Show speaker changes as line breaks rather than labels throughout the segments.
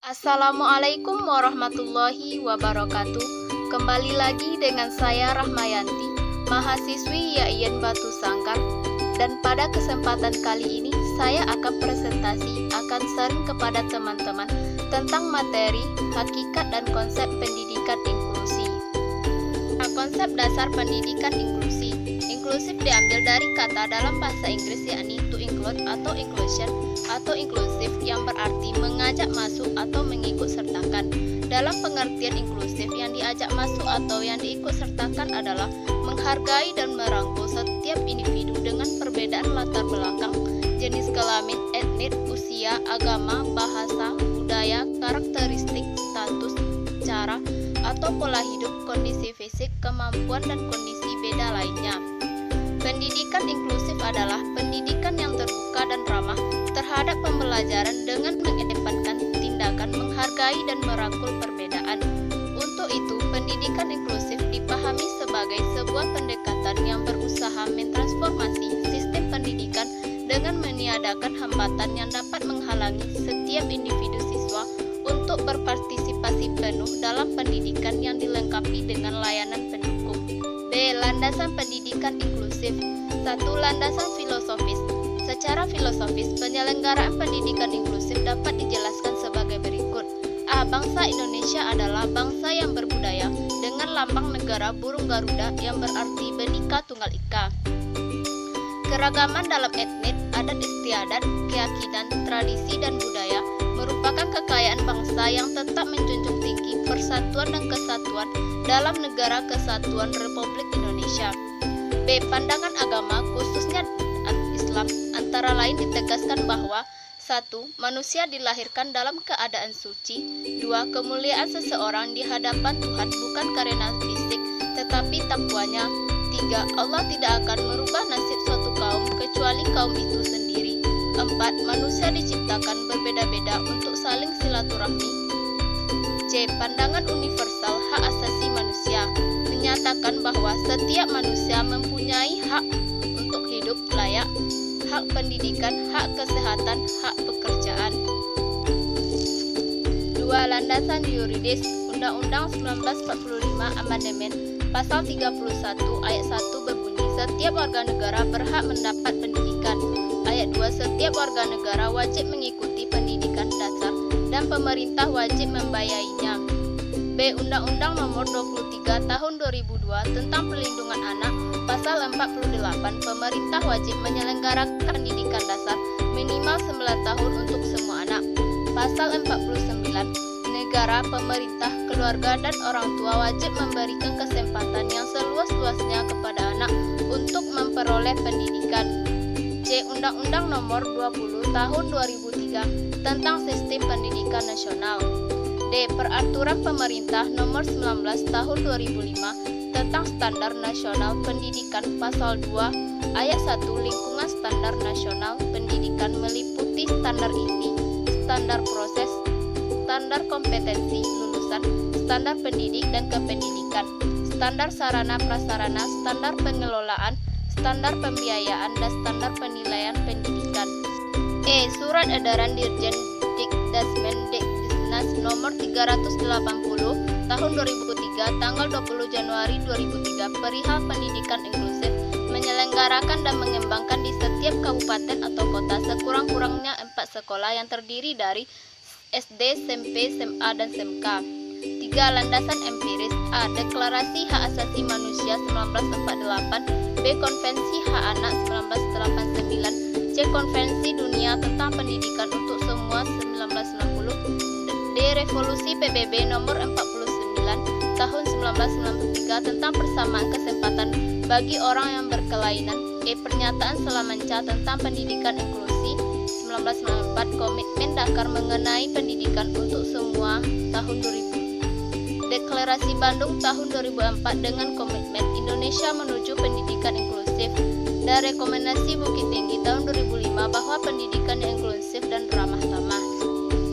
Assalamualaikum warahmatullahi wabarakatuh. Kembali lagi dengan saya Rahmayanti, mahasiswi YAIN Batu Sangkar. Dan pada kesempatan kali ini saya akan presentasi akan sharing kepada teman-teman tentang materi, hakikat dan konsep pendidikan inklusi. Konsep dasar pendidikan inklusi. Inklusif diambil dari kata dalam bahasa Inggris yakni to include atau inclusion atau inklusif yang berarti mengajak masuk atau mengikut sertakan. Dalam pengertian inklusif, yang diajak masuk atau yang diikut sertakan adalah menghargai dan merangkul setiap individu dengan perbedaan latar belakang, jenis kelamin, etnis, usia, agama, bahasa, budaya, karakteristik, status, cara atau pola hidup, kondisi fisik, kemampuan dan kondisi beda lainnya. Pendidikan inklusif adalah pendidikan yang terbuka dan ramah terhadap pembelajaran dengan mengedepankan tindakan menghargai dan merangkul perbedaan. Untuk itu, pendidikan inklusif dipahami sebagai sebuah pendekatan yang berusaha mentransformasi sistem pendidikan dengan meniadakan hambatan yang dapat menghalangi setiap individu siswa untuk berpartisipasi penuh dalam pendidikan yang dilengkapi dengan layanan pendukung. B. Landasan pendidikan inklusif. 1. Landasan filosofis. Secara filosofis, penyelenggaraan pendidikan inklusif dapat dijelaskan sebagai berikut. A. Bangsa Indonesia adalah bangsa yang berbudaya dengan lambang negara burung Garuda yang berarti Bhinneka Tunggal Ika. Keragaman dalam etnis, adat istiadat, keyakinan, tradisi dan budaya merupakan kekayaan bangsa yang tetap menjunjung tinggi persatuan dan kesatuan dalam Negara Kesatuan Republik Indonesia. B. Pandangan agama, khususnya Islam, antara lain ditegaskan bahwa 1. Manusia dilahirkan dalam keadaan suci. 2. Kemuliaan seseorang di hadapan Tuhan bukan karena fisik, tetapi takwanya. 3. Allah tidak akan merubah nasib suatu kaum kecuali kaum itu sendiri. 4. Manusia diciptakan berbeda-beda untuk saling silaturahmi. C. Pandangan universal hak asasi manusia menyatakan bahwa setiap manusia mempunyai hak untuk hidup layak, hak pendidikan, hak kesehatan, hak pekerjaan. 2. Landasan yuridis. Undang-Undang 1945 Amandemen Pasal 31 Ayat 1 berbunyi, setiap warga negara berhak mendapat pendidikan. Ayat 2, setiap warga negara wajib mengikuti pendidikan dasar dan pemerintah wajib membiayainya. B. Undang-Undang Nomor 23 Tahun 2002 tentang Perlindungan Anak Pasal 48, pemerintah wajib menyelenggarakan pendidikan dasar minimal 9 tahun untuk semua anak. Pasal 49, negara, pemerintah, keluarga, dan orang tua wajib memberikan kesempatan yang seluas-luasnya kepada anak untuk memperoleh pendidikan. C. Undang-Undang Nomor 20 Tahun 2003 tentang Sistem Pendidikan Nasional. D. Peraturan Pemerintah Nomor 19 Tahun 2005 tentang Standar Nasional Pendidikan Pasal 2 Ayat 1 Lingkungan Standar Nasional Pendidikan meliputi standar isi, standar proses, standar kompetensi lulusan, standar pendidik dan kependidikan, standar sarana prasarana, standar pengelolaan, standar pembiayaan, dan standar penilaian pendidikan. E. Surat Edaran Dirjen Dikdasmen Dikdisnas Nomor 380 Tahun 2003 tanggal 20 Januari 2003 perihal pendidikan inklusif menyelenggarakan dan mengembangkan di setiap kabupaten atau kota sekurang-kurangnya 4 sekolah yang terdiri dari SD, SMP, SMA, dan SMK. 3. Landasan empiris. A. Deklarasi Hak Asasi Manusia 1948. B. Konvensi Hak Anak 1989. C. Konvensi Dunia tentang Pendidikan untuk Semua 1990. D. Revolusi PBB Nomor 49 Tahun 1993 tentang Persamaan Kesempatan bagi Orang yang Berkelainan. E. Pernyataan Salamanca tentang Pendidikan Inklusi 1994, Komitmen Dakar mengenai pendidikan untuk semua tahun 2000. Deklarasi Bandung tahun 2004 dengan komitmen Indonesia menuju pendidikan inklusif, dan rekomendasi Bukit Tinggi tahun 2005 bahwa pendidikan yang inklusif dan ramah tamah.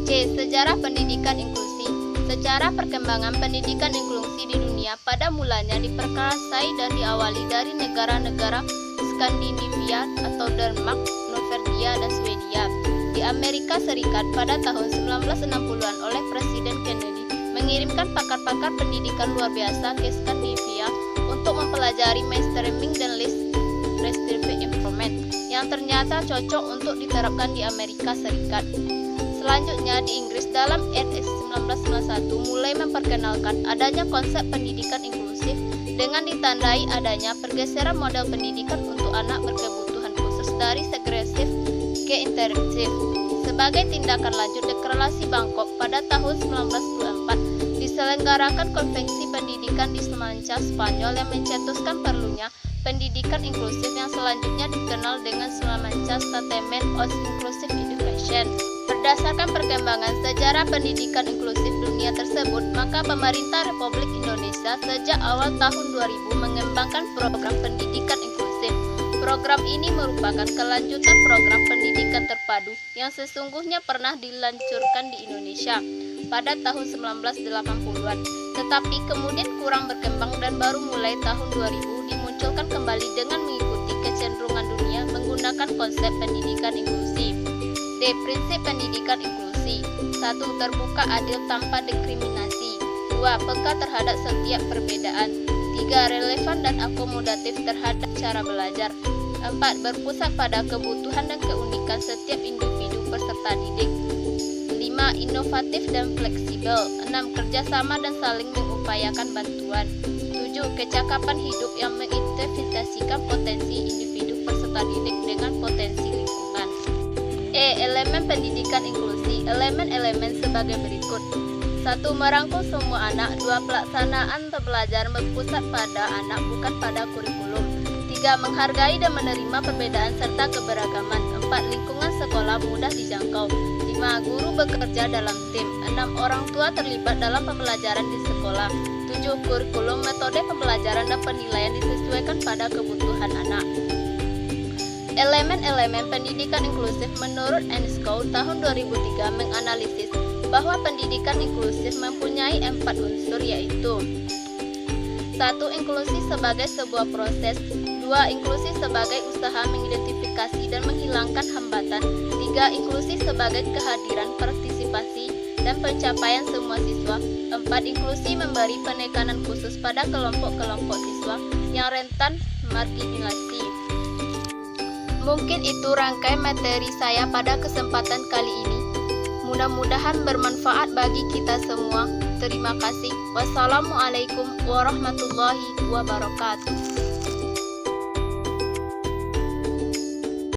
C. Sejarah pendidikan inklusi. Secara perkembangan pendidikan inklusi di dunia pada mulanya diperkasai dan diawali dari negara-negara Skandinavia atau Denmark, Norwegia, dan Swedia. Di Amerika Serikat pada tahun 1960-an oleh Presiden Kennedy mengirimkan pakar-pakar pendidikan luar biasa ke Skandinavia untuk mempelajari mainstreaming dan list restrictive environment yang ternyata cocok untuk diterapkan di Amerika Serikat. Selanjutnya di Inggris dalam RS 1991 mulai memperkenalkan adanya konsep pendidikan inklusif dengan ditandai adanya pergeseran model pendidikan untuk anak berkebutuhan khusus dari segresif ke interaktif. Sebagai tindakan lanjut deklarasi Bangkok pada tahun 1924 diselenggarakan konvensi pendidikan di semanca Spanyol yang mencetuskan perlunya pendidikan inklusif yang selanjutnya dikenal dengan Semanca Statement on Inclusive Education. Berdasarkan perkembangan sejarah pendidikan inklusif dunia tersebut, maka pemerintah Republik Indonesia sejak awal tahun 2000 mengembangkan program pendidikan inklusif. Program ini merupakan kelanjutan program pendidikan terpadu yang sesungguhnya pernah diluncurkan di Indonesia pada tahun 1980-an, tetapi kemudian kurang berkembang dan baru mulai tahun 2000 dimunculkan kembali dengan mengikuti kecenderungan dunia menggunakan konsep pendidikan inklusif. D. Prinsip pendidikan inklusi. 1. Terbuka, adil, tanpa diskriminasi. 2. Peka terhadap setiap perbedaan. 3. Relevan dan akomodatif terhadap cara belajar. 4. Berpusat pada kebutuhan dan keunikan setiap individu peserta didik. 5. Inovatif dan fleksibel. 6. Kerjasama dan saling mengupayakan bantuan. 7. Kecakapan hidup yang mengidentifikasikan potensi individu peserta didik dengan potensi lingkungan. Elemen pendidikan inklusi. Elemen-elemen sebagai berikut. 1. Merangkul semua anak. 2. Pelaksanaan pembelajaran berpusat pada anak bukan pada kurikulum. 3. Menghargai dan menerima perbedaan serta keberagaman. 4. Lingkungan sekolah mudah dijangkau. 5. Guru bekerja dalam tim. 6. Orang tua terlibat dalam pembelajaran di sekolah. 7. Kurikulum, metode pembelajaran dan penilaian disesuaikan pada kebutuhan anak. Elemen-elemen pendidikan inklusif menurut ENSCO tahun 2003 menganalisis bahwa pendidikan inklusif mempunyai 4 unsur, yaitu 1. Inklusi sebagai sebuah proses. 2. Inklusi sebagai usaha mengidentifikasi dan menghilangkan hambatan. 3. Inklusi sebagai kehadiran, partisipasi, dan pencapaian semua siswa. 4. Inklusi memberi penekanan khusus pada kelompok-kelompok siswa yang rentan marginalisasi. Mungkin itu rangkaian materi saya pada kesempatan kali ini. Mudah-mudahan bermanfaat bagi kita semua. Terima kasih. Wassalamualaikum warahmatullahi wabarakatuh.